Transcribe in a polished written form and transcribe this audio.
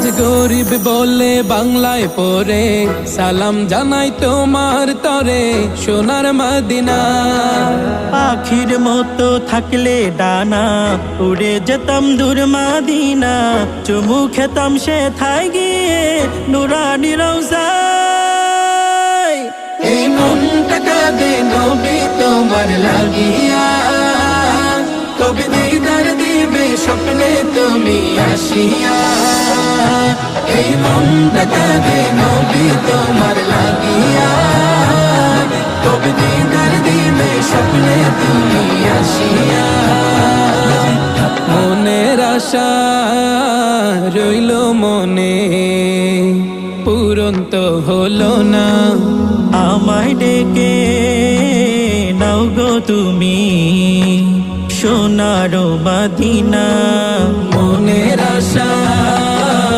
আজ গরিব বলে বাংলায় পড়ে, সালাম জানাই তোমার তরে সোনার মদিনা। পাখির মতো থাকলে ডানা, উড়ে যেতাম দূর মদিনা। চুমু খেতাম সে থাই গিয়ে নুরানি রওজায়। এই মনটা কাঁদে নবী তোমার লাগিয়া, কবে দিদার দিবে স্বপ্নে তুমি আসিয়া। এই মনটা কাঁদে নবী তোমার লাগিয়া, কবে দিদার দিবে স্বপ্নে তুমি আসিয়া। মনের আশা রইল মনে, পূরণ তো হলো না। আমায় ডেকে নাও গো তুমি সোনার মদিনা। মনের আশা